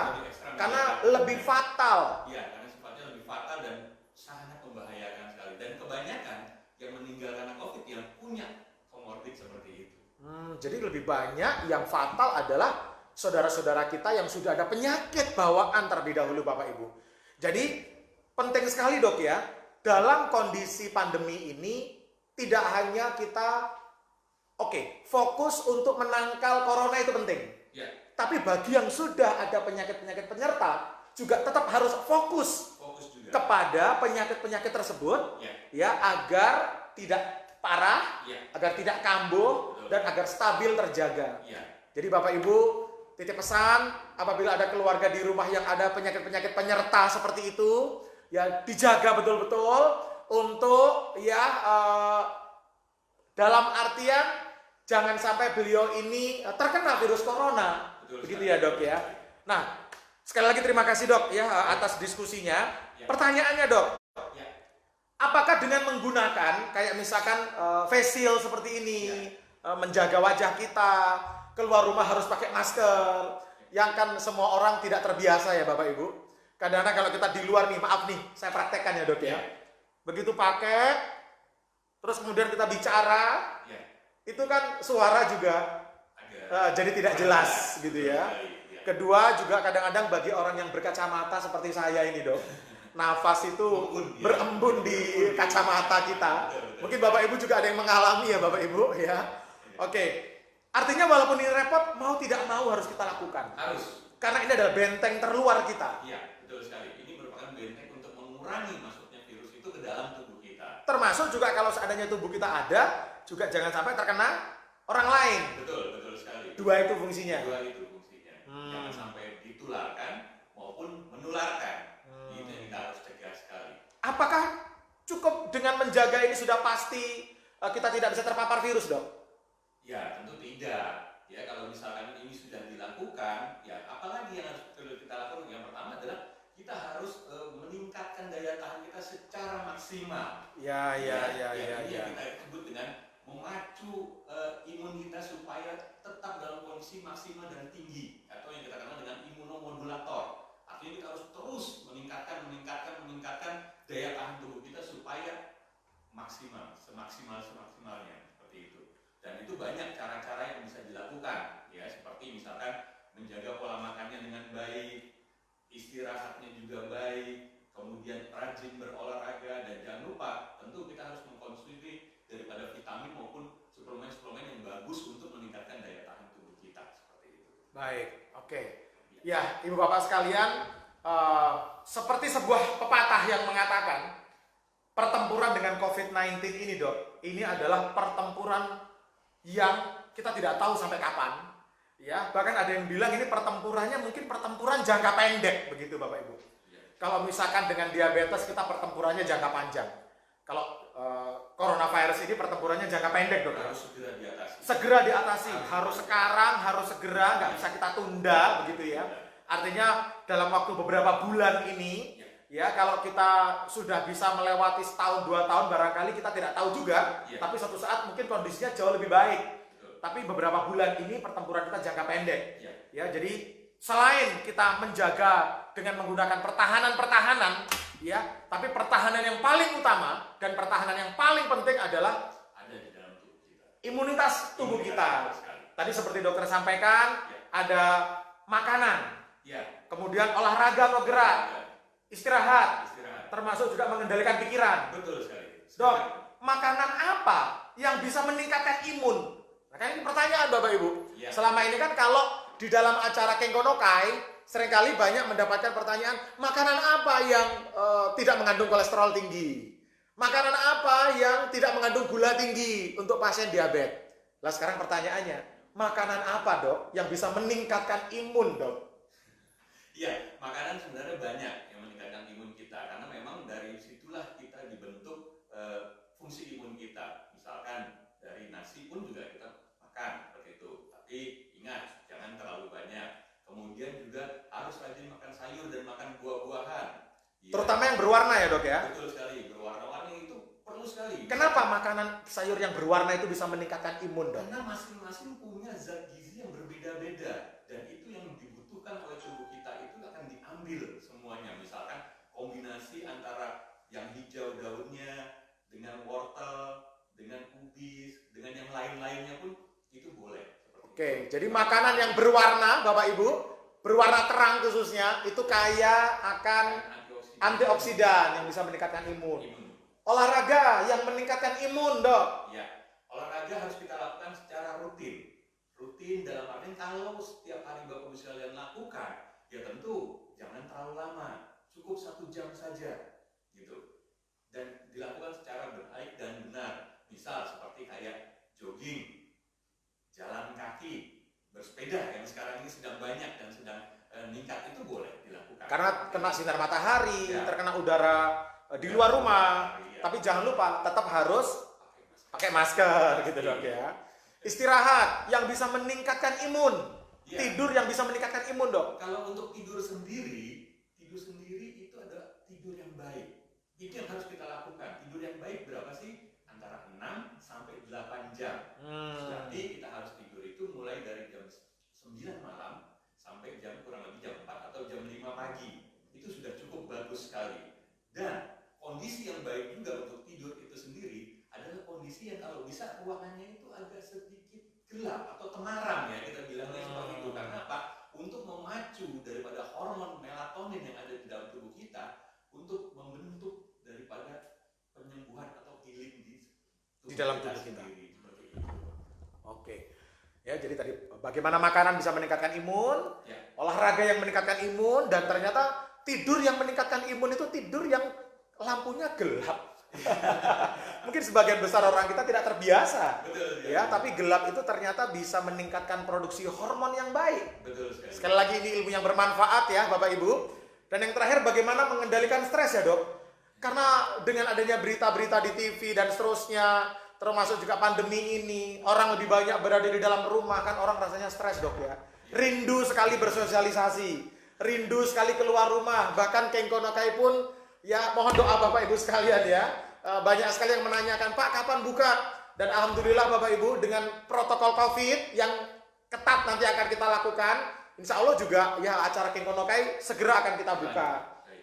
karena lebih fatal. Iya, karena sifatnya lebih fatal dan sangat membahayakan sekali. Dan kebanyakan yang meninggal karena COVID yang punya komorbid seperti itu. Jadi lebih banyak yang fatal adalah saudara-saudara kita yang sudah ada penyakit bawaan terlebih dahulu Bapak Ibu. Jadi penting sekali dok ya, dalam kondisi pandemi ini tidak hanya kita fokus untuk menangkal corona itu penting. Ya. Tapi bagi yang sudah ada penyakit-penyakit penyerta juga tetap harus fokus juga kepada penyakit-penyakit tersebut ya agar tidak parah, agar tidak kambuh, dan agar stabil terjaga. Jadi Bapak Ibu, titip pesan apabila ada keluarga di rumah yang ada penyakit-penyakit penyerta seperti itu, ya dijaga betul-betul untuk dalam artian jangan sampai beliau ini terkena virus corona. Begitu ya dok ya. Nah, sekali lagi terima kasih dok ya atas diskusinya. Pertanyaannya dok, apakah dengan menggunakan kayak misalkan face shield seperti ini, menjaga wajah kita, keluar rumah harus pakai masker, yang kan semua orang tidak terbiasa ya Bapak Ibu. Kadang-kadang kalau kita di luar nih, maaf nih, saya praktekkan ya dok ya. Begitu pakai, terus kemudian kita bicara, itu kan suara juga jadi tidak jelas gitu ya. Kedua juga kadang-kadang bagi orang yang berkacamata seperti saya ini dok, nafas itu berembun di kacamata kita. Mungkin Bapak Ibu juga ada yang mengalami ya Bapak Ibu ya. Oke, artinya walaupun ini repot, mau tidak mau harus kita lakukan. Harus. Karena ini adalah benteng terluar kita. Iya, betul sekali. Ini merupakan benteng untuk mengurangi masuknya virus itu ke dalam tubuh kita. Termasuk juga kalau seandainya tubuh kita ada, juga jangan sampai terkena orang lain. Betul sekali. Dua itu fungsinya. Jangan sampai ditularkan maupun menularkan. Itu yang kita harus cegah sekali. Apakah cukup dengan menjaga ini sudah pasti kita tidak bisa terpapar virus, Dok? Ya, tentu tidak. Ya, kalau misalkan ini sudah dilakukan, ya apalagi yang harus kita lakukan? Yang pertama adalah kita harus meningkatkan daya tahan kita secara maksimal. Ini yang kita sebut dengan memacu imun kita supaya tetap dalam kondisi maksimal dan tinggi, atau yang kita kenal dengan imunomodulator. Artinya kita harus terus meningkatkan daya tahan tubuh kita supaya maksimal, semaksimalnya seperti itu. Dan itu banyak cara-cara yang bisa dilakukan, ya, seperti misalkan menjaga pola makannya dengan baik, istirahatnya juga baik, kemudian rajin berolahraga, dan jangan lupa tentu kita harus mengkonsumsi daripada vitamin maupun suplemen-suplemen yang bagus untuk meningkatkan daya tahan tubuh kita, seperti itu. Baik, oke. Ya, Ibu Bapak sekalian, seperti sebuah pepatah yang mengatakan pertempuran dengan COVID-19 ini, Dok, ini adalah pertempuran yang kita tidak tahu sampai kapan. Ya, bahkan ada yang bilang ini pertempurannya mungkin pertempuran jangka pendek, begitu Bapak Ibu. Kalau misalkan dengan diabetes kita pertempurannya jangka panjang. Kalau coronavirus ini pertempurannya jangka pendek, Dok. Harus segera diatasi. Segera diatasi, harus sekarang, harus segera, nggak bisa kita tunda, begitu ya. Artinya dalam waktu beberapa bulan ini, ya, kalau kita sudah bisa melewati setahun, 2 tahun, barangkali kita tidak tahu juga, tapi suatu saat mungkin kondisinya jauh lebih baik. Tapi beberapa bulan ini pertempuran kita jangka pendek. Ya, jadi selain kita menjaga dengan menggunakan pertahanan, ya, tapi pertahanan yang paling utama dan pertahanan yang paling penting adalah ada di dalam tubuh kita. Imunitas tubuh kita. Tadi seperti dokter sampaikan, ada makanan, kemudian olahraga atau gerak, istirahat, termasuk juga mengendalikan pikiran. Betul sekali. Dok, makanan apa yang bisa meningkatkan imun? Nah, kan ini pertanyaan Bapak Ibu. Selama ini kan kalau di dalam acara Kengkonokai seringkali banyak mendapatkan pertanyaan, makanan apa yang tidak mengandung kolesterol tinggi? Makanan apa yang tidak mengandung gula tinggi untuk pasien diabetes? Lah sekarang pertanyaannya, makanan apa, Dok, yang bisa meningkatkan imun, Dok? Iya, makanan sebenarnya banyak yang meningkatkan imun kita, karena memang dari situlah kita dibentuk fungsi imun kita. Misalkan dari nasi pun juga kita makan seperti itu, tapi ingat jangan terlalu banyak. Kemudian juga harus rajin makan sayur dan makan buah-buahan. Terutama yang berwarna ya, Dok ya? Betul sekali, berwarna-warni itu perlu sekali. Kenapa makanan sayur yang berwarna itu bisa meningkatkan imun, Dok? Karena masing-masing punya zat gizi yang berbeda-beda, dan itu yang dibutuhkan oleh tubuh kita itu akan diambil semuanya. Misalkan kombinasi antara yang hijau daunnya dengan wortel, dengan kubis, dengan yang lain-lainnya pun itu boleh. Oke, jadi makanan yang berwarna, Bapak Ibu, berwarna terang khususnya, itu kaya akan antioksidan yang bisa meningkatkan imun. Olahraga yang meningkatkan imun, Dok. Ya, olahraga harus kita lakukan secara rutin. Rutin dalam artian kalau setiap hari Bapak Ibu sekalian lakukan, ya tentu jangan terlalu lama, cukup 1 jam saja, gitu. Dan dilakukan secara baik dan benar. Misal seperti kayak jogging, jalan kaki, bersepeda yang sekarang ini sedang banyak dan sedang meningkat, itu boleh dilakukan. Karena kena sinar matahari, terkena udara di luar rumah, tapi jangan lupa tetap harus pakai masker gitu, Dok ya. Istirahat yang bisa meningkatkan imun, tidur yang bisa meningkatkan imun, Dok. Kalau untuk tidur sendiri itu adalah tidur yang baik. Itu yang harus kita lakukan. Tidur yang baik berapa sih? Antara 6 sampai 8 jam. Jadi kita harus tidur itu mulai dari jam 9 malam sampai jam kurang lebih jam 4 atau jam 5 pagi. Itu sudah cukup bagus sekali. Dan kondisi yang baik juga untuk tidur itu sendiri adalah kondisi yang kalau bisa ruangannya itu agak sedikit gelap atau temaram, ya kita bilangnya seperti itu. Karena apa? Untuk memacu daripada hormon melatonin yang ada di dalam tubuh kita untuk membentuk daripada penyembuhan atau healing di dalam tubuh kita. Sendiri. Oke. Ya, jadi tadi bagaimana makanan bisa meningkatkan imun, olahraga yang meningkatkan imun, dan ternyata tidur yang meningkatkan imun itu tidur yang lampunya gelap. Mungkin sebagian besar orang kita tidak terbiasa. Betul, Ya, tapi gelap itu ternyata bisa meningkatkan produksi hormon yang baik. Betul sekali. Sekali lagi ini ilmu yang bermanfaat ya Bapak Ibu. Dan yang terakhir bagaimana mengendalikan stres ya Dok. Karena dengan adanya berita-berita di TV dan seterusnya, termasuk juga pandemi ini, orang lebih banyak berada di dalam rumah, kan orang rasanya stres Dok ya. Rindu sekali bersosialisasi, rindu sekali keluar rumah. Bahkan Kengkonokai pun ya mohon doa Bapak Ibu sekalian ya. Banyak sekali yang menanyakan, Pak kapan buka? Dan Alhamdulillah Bapak Ibu dengan protokol COVID yang ketat nanti akan kita lakukan, insya Allah juga ya acara Kengkonokai segera akan kita buka.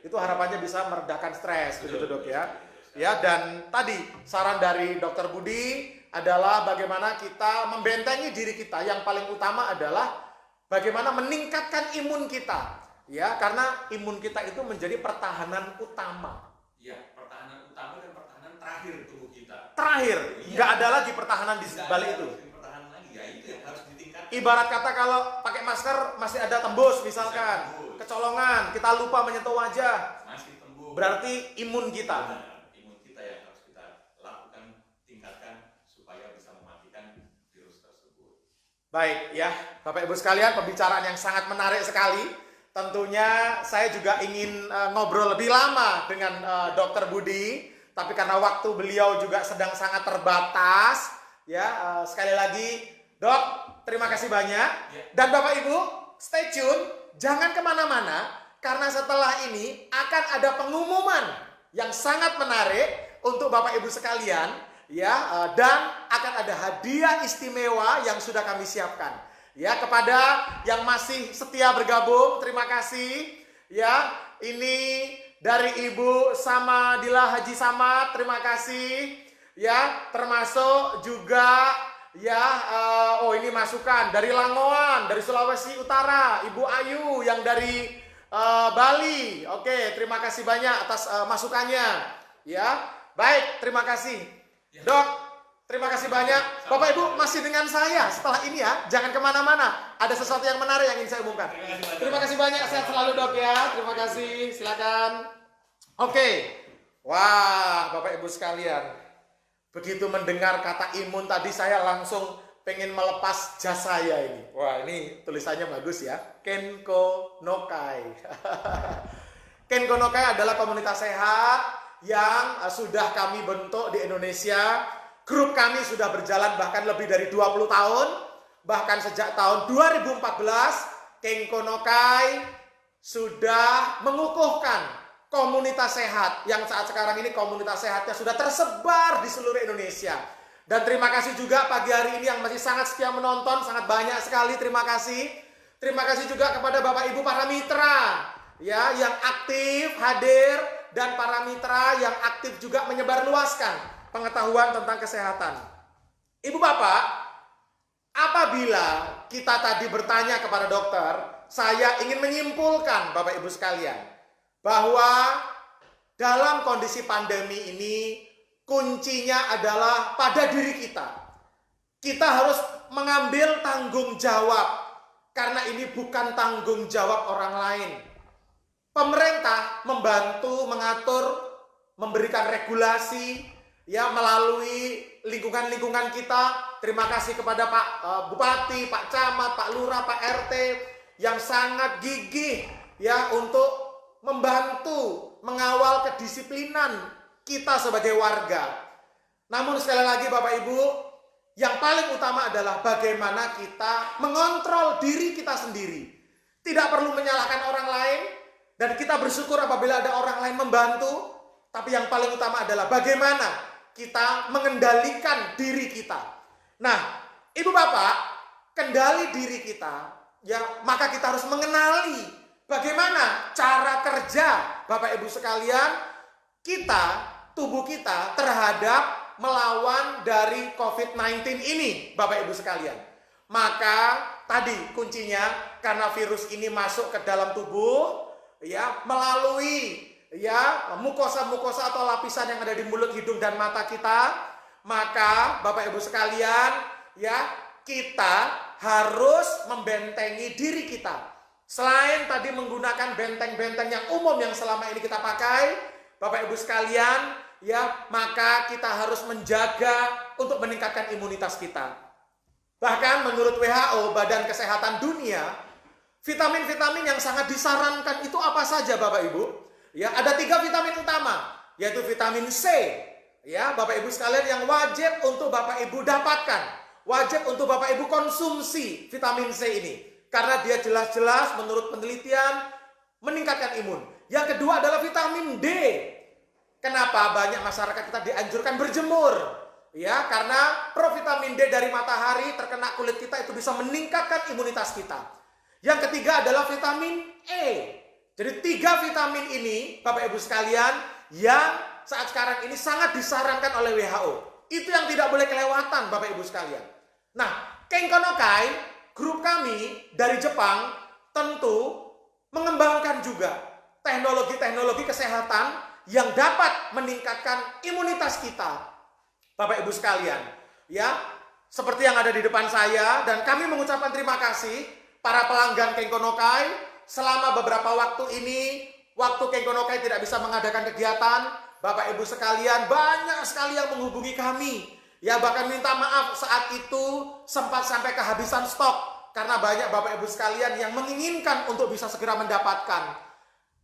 Itu harapannya bisa meredakan stres, begitu Dok ya. Ya, dan tadi saran dari Dokter Budi adalah bagaimana kita membentengi diri kita. Yang paling utama adalah bagaimana meningkatkan imun kita. Ya, karena imun kita itu menjadi pertahanan utama. Iya, pertahanan utama dan pertahanan terakhir tubuh kita. Terakhir, Iya. nggak ada lagi pertahanan di balik itu. Pertahanan lagi, ya itu yang harus ditingkatkan. Ibarat kata kalau pakai masker masih ada tembus misalkan, kecolongan, kita lupa menyentuh wajah, Masih tembus. berarti imun kita. Benar, imun kita yang harus kita lakukan, tingkatkan supaya bisa mematikan virus tersebut. Baik ya, Bapak Ibu sekalian, pembicaraan yang sangat menarik sekali. Tentunya saya juga ingin ngobrol lebih lama dengan Dokter Budi, tapi karena waktu beliau juga sedang sangat terbatas, ya sekali lagi, Dok, terima kasih banyak. Dan Bapak Ibu, stay tune, jangan kemana-mana, karena setelah ini akan ada pengumuman yang sangat menarik untuk Bapak Ibu sekalian, ya, dan akan ada hadiah istimewa yang sudah kami siapkan. Ya, kepada yang masih setia bergabung, terima kasih. Ya, ini dari Ibu Samadillah Haji Samad, terima kasih. Ya, termasuk juga ya, ini masukan dari Langoan, dari Sulawesi Utara, Ibu Ayu yang dari Bali. Oke, terima kasih banyak atas masukannya. Ya, baik, terima kasih. Dok, terima kasih banyak. Bapak Ibu masih dengan saya setelah ini ya. Jangan kemana-mana. Ada sesuatu yang menarik yang ingin saya umumkan. Terima kasih banyak. Sehat selalu Dok ya. Terima kasih. Silakan. Oke. Wah, Bapak Ibu sekalian. Begitu mendengar kata imun tadi saya langsung pengen melepas jas saya ini. Wah, ini tulisannya bagus ya. Kenkonokai. Kenkonokai adalah komunitas sehat yang sudah kami bentuk di Indonesia. Grup kami sudah berjalan bahkan lebih dari 20 tahun. Bahkan sejak tahun 2014, Kengkonokai sudah mengukuhkan komunitas sehat. Yang saat sekarang ini komunitas sehatnya sudah tersebar di seluruh Indonesia. Dan terima kasih juga pagi hari ini yang masih sangat setia menonton. Sangat banyak sekali, terima kasih. Terima kasih juga kepada Bapak Ibu para mitra ya, yang aktif hadir. Dan para mitra yang aktif juga menyebarluaskan pengetahuan tentang kesehatan. Ibu bapak, apabila kita tadi bertanya kepada dokter, saya ingin menyimpulkan Bapak Ibu sekalian, bahwa dalam kondisi pandemi ini, kuncinya adalah pada diri kita. Kita harus mengambil tanggung jawab, karena ini bukan tanggung jawab orang lain. Pemerintah membantu, mengatur, memberikan regulasi, ya melalui lingkungan-lingkungan kita. Terima kasih kepada Pak Bupati, Pak Camat, Pak Lurah, Pak RT yang sangat gigih ya untuk membantu mengawal kedisiplinan kita sebagai warga. Namun sekali lagi Bapak Ibu, yang paling utama adalah bagaimana kita mengontrol diri kita sendiri. Tidak perlu menyalahkan orang lain, dan kita bersyukur apabila ada orang lain membantu. Tapi yang paling utama adalah bagaimana kita mengendalikan diri kita. Nah, Ibu Bapak, kendali diri kita, ya maka kita harus mengenali bagaimana cara kerja Bapak Ibu sekalian, tubuh kita terhadap melawan dari COVID-19 ini, Bapak Ibu sekalian. Maka tadi kuncinya, karena virus ini masuk ke dalam tubuh, ya melalui ya mukosa-mukosa atau lapisan yang ada di mulut, hidung dan mata kita, maka Bapak Ibu sekalian, ya kita harus membentengi diri kita. Selain tadi menggunakan benteng-benteng yang umum yang selama ini kita pakai, Bapak Ibu sekalian, ya, maka kita harus menjaga untuk meningkatkan imunitas kita. Bahkan menurut WHO, Badan Kesehatan Dunia, vitamin-vitamin yang sangat disarankan itu apa saja Bapak Ibu? Ya, ada 3 vitamin utama, yaitu vitamin C. Ya, Bapak Ibu sekalian, yang wajib untuk Bapak Ibu dapatkan, wajib untuk Bapak Ibu konsumsi vitamin C ini. Karena dia jelas-jelas menurut penelitian meningkatkan imun. Yang kedua adalah vitamin D. Kenapa banyak masyarakat kita dianjurkan berjemur? Ya, karena provitamin D dari matahari terkena kulit kita itu bisa meningkatkan imunitas kita. Yang ketiga adalah vitamin E. Jadi 3 vitamin ini, Bapak Ibu sekalian, yang saat sekarang ini sangat disarankan oleh WHO. Itu yang tidak boleh kelewatan, Bapak Ibu sekalian. Nah, Kenkonokai, grup kami dari Jepang, tentu mengembangkan juga teknologi-teknologi kesehatan yang dapat meningkatkan imunitas kita. Bapak Ibu sekalian, ya, seperti yang ada di depan saya, dan kami mengucapkan terima kasih para pelanggan Kenkonokai. Selama beberapa waktu ini, waktu Kenkonokai tidak bisa mengadakan kegiatan, Bapak Ibu sekalian banyak sekali yang menghubungi kami. Ya, bahkan minta maaf saat itu sempat sampai kehabisan stok karena banyak Bapak Ibu sekalian yang menginginkan untuk bisa segera mendapatkan.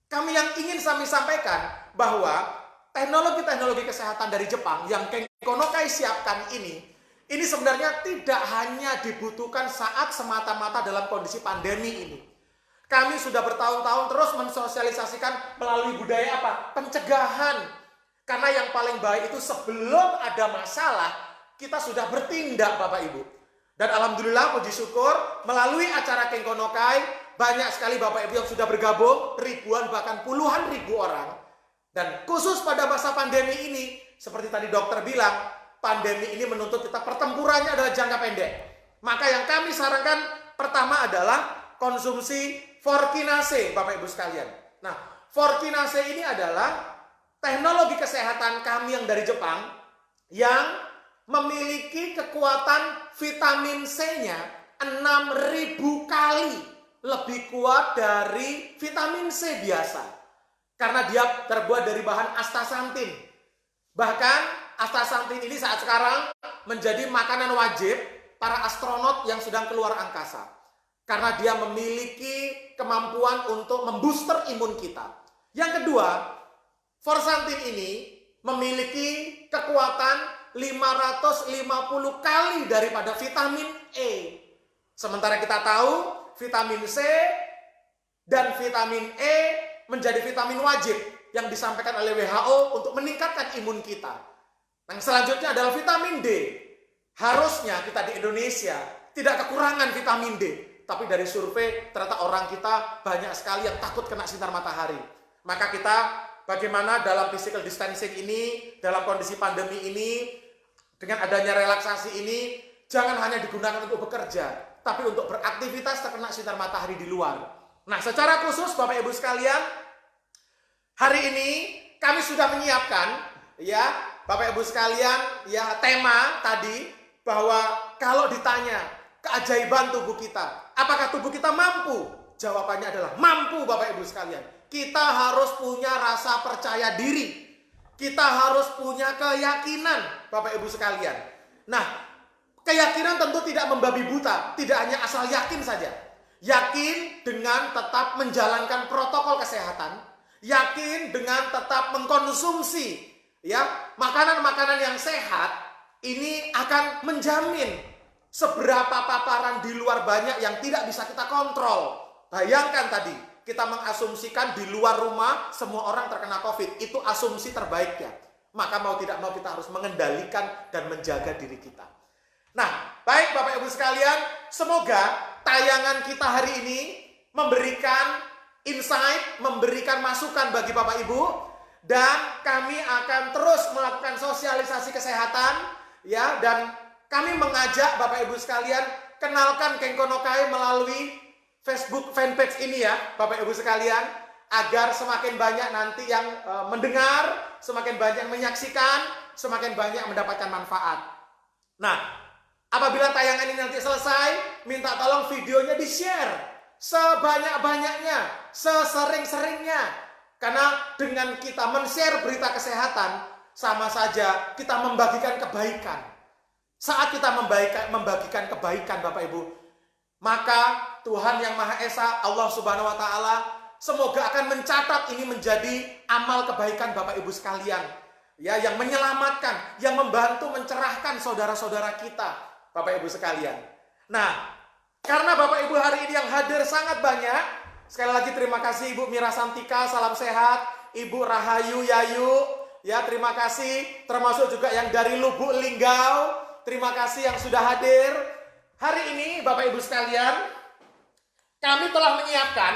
Kami yang ingin kami sampaikan bahwa teknologi-teknologi kesehatan dari Jepang yang Kenkonokai siapkan ini sebenarnya tidak hanya dibutuhkan saat semata-mata dalam kondisi pandemi ini. Kami sudah bertahun-tahun terus mensosialisasikan melalui budaya apa? Pencegahan. Karena yang paling baik itu sebelum ada masalah, kita sudah bertindak Bapak Ibu. Dan alhamdulillah puji syukur melalui acara Kenkonokai banyak sekali Bapak Ibu yang sudah bergabung, ribuan bahkan puluhan ribu orang. Dan khusus pada masa pandemi ini, seperti tadi dokter bilang, pandemi ini menuntut kita pertempurannya adalah jangka pendek. Maka yang kami sarankan pertama adalah konsumsi Forkinase Bapak Ibu sekalian. Nah, Forkinase ini adalah teknologi kesehatan kami yang dari Jepang yang memiliki kekuatan vitamin C-nya 6.000 kali lebih kuat dari vitamin C biasa. Karena dia terbuat dari bahan astaxanthin. Bahkan astaxanthin ini saat sekarang menjadi makanan wajib para astronot yang sedang keluar angkasa. Karena dia memiliki kemampuan untuk membooster imun kita. Yang kedua, Forxanthin ini memiliki kekuatan 550 kali daripada vitamin E. Sementara kita tahu vitamin C dan vitamin E menjadi vitamin wajib yang disampaikan oleh WHO untuk meningkatkan imun kita. Yang selanjutnya adalah vitamin D. Harusnya kita di Indonesia tidak kekurangan vitamin D. Tapi dari survei ternyata orang kita banyak sekali yang takut kena sinar matahari. Maka kita bagaimana dalam physical distancing ini, dalam kondisi pandemi ini, dengan adanya relaksasi ini, jangan hanya digunakan untuk bekerja, tapi untuk beraktivitas terkena sinar matahari di luar. Nah, secara khusus Bapak Ibu sekalian, hari ini kami sudah menyiapkan, ya Bapak Ibu sekalian, ya tema tadi bahwa kalau ditanya keajaiban tubuh kita, apakah tubuh kita mampu? Jawabannya adalah mampu Bapak Ibu sekalian. Kita harus punya rasa percaya diri. Kita harus punya keyakinan Bapak Ibu sekalian. Nah, keyakinan tentu tidak membabi buta, tidak hanya asal yakin saja. Yakin dengan tetap menjalankan protokol kesehatan, yakin dengan tetap mengkonsumsi ya makanan-makanan yang sehat, ini akan menjamin seberapa paparan di luar banyak yang tidak bisa kita kontrol. Bayangkan tadi, kita mengasumsikan di luar rumah semua orang terkena COVID. Itu asumsi terbaiknya. Maka mau tidak mau kita harus mengendalikan dan menjaga diri kita. Nah, baik Bapak Ibu sekalian, semoga tayangan kita hari ini memberikan insight, memberikan masukan bagi Bapak Ibu. Dan kami akan terus melakukan sosialisasi kesehatan. Ya, dan kami mengajak Bapak Ibu sekalian, kenalkan Kenkonokai melalui Facebook fanpage ini ya Bapak Ibu sekalian, agar semakin banyak nanti yang mendengar, semakin banyak yang menyaksikan, semakin banyak mendapatkan manfaat. Nah, apabila tayangan ini nanti selesai, minta tolong videonya di-share sebanyak-banyaknya, sesering-seringnya. Karena dengan kita men-share berita kesehatan, sama saja kita membagikan kebaikan. Saat kita membagikan kebaikan Bapak Ibu, maka Tuhan Yang Maha Esa, Allah Subhanahu wa Ta'ala, semoga akan mencatat ini menjadi amal kebaikan Bapak Ibu sekalian. Ya, yang menyelamatkan, yang membantu mencerahkan saudara-saudara kita, Bapak Ibu sekalian. Nah, karena Bapak Ibu hari ini yang hadir sangat banyak, sekali lagi terima kasih Ibu Mira Santika, salam sehat. Ibu Rahayu Yayu, ya terima kasih. Termasuk juga yang dari Lubuk Linggau, terima kasih yang sudah hadir. Hari ini Bapak Ibu sekalian, kami telah menyiapkan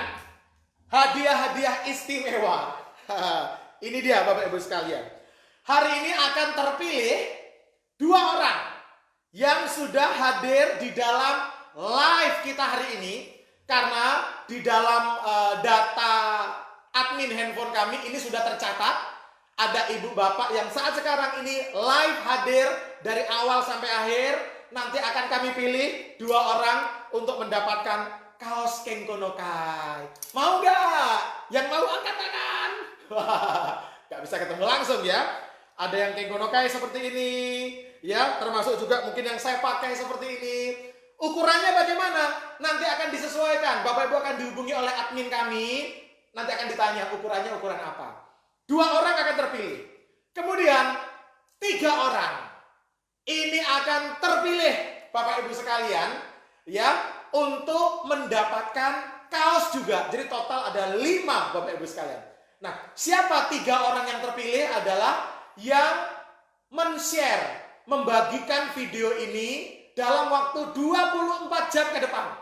hadiah-hadiah istimewa. Ini dia Bapak Ibu sekalian. Hari ini akan terpilih 2 orang yang sudah hadir di dalam live kita hari ini. Karena di dalam data admin handphone kami ini sudah tercatat. Ada ibu bapak yang saat sekarang ini live hadir dari awal sampai akhir. Nanti akan kami pilih 2 orang untuk mendapatkan kaos Kenkonokai. Mau nggak? Yang mau angkat tangan. Nggak bisa ketemu langsung ya. Ada yang Kenkonokai seperti ini, ya, termasuk juga mungkin yang saya pakai seperti ini. Ukurannya bagaimana? Nanti akan disesuaikan. Bapak Ibu akan dihubungi oleh admin kami. Nanti akan ditanya ukurannya ukuran apa. 2 orang akan terpilih. Kemudian 3 orang ini akan terpilih, Bapak Ibu sekalian, ya, untuk mendapatkan kaos juga. Jadi total ada 5, Bapak Ibu sekalian. Nah, siapa 3 orang yang terpilih adalah yang men-share, membagikan video ini dalam waktu 24 jam ke depan.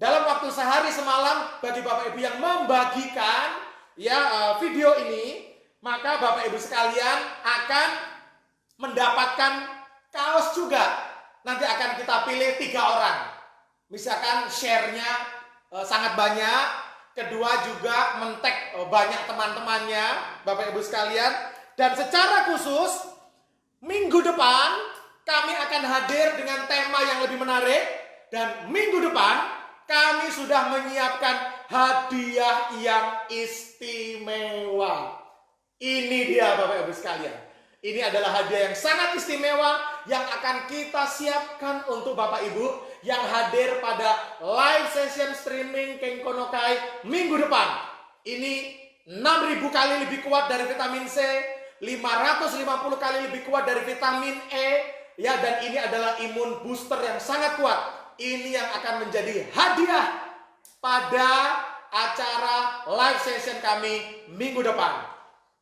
Dalam waktu sehari semalam bagi Bapak Ibu yang membagikan ya video ini, maka Bapak Ibu sekalian akan mendapatkan kaos juga. Nanti akan kita pilih 3 orang. Misalkan share-nya sangat banyak, kedua juga men-tag banyak teman-temannya, Bapak Ibu sekalian. Dan secara khusus, minggu depan kami akan hadir dengan tema yang lebih menarik. Dan minggu depan kami sudah menyiapkan hadiah yang istimewa. Ini dia Bapak Ibu sekalian. Ini adalah hadiah yang sangat istimewa yang akan kita siapkan untuk Bapak Ibu yang hadir pada live session streaming Kenkonokai minggu depan. Ini 6.000 kali lebih kuat dari vitamin C, 550 kali lebih kuat dari vitamin E, ya, dan ini adalah imun booster yang sangat kuat. Ini yang akan menjadi hadiah pada acara live session kami minggu depan.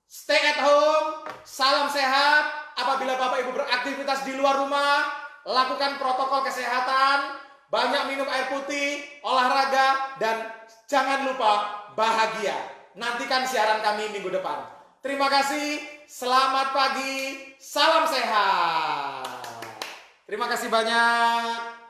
Stay at home, salam sehat. Apabila Bapak Ibu beraktivitas di luar rumah, lakukan protokol kesehatan, banyak minum air putih, olahraga, dan jangan lupa bahagia. Nantikan siaran kami minggu depan. Terima kasih, selamat pagi, salam sehat. Terima kasih banyak.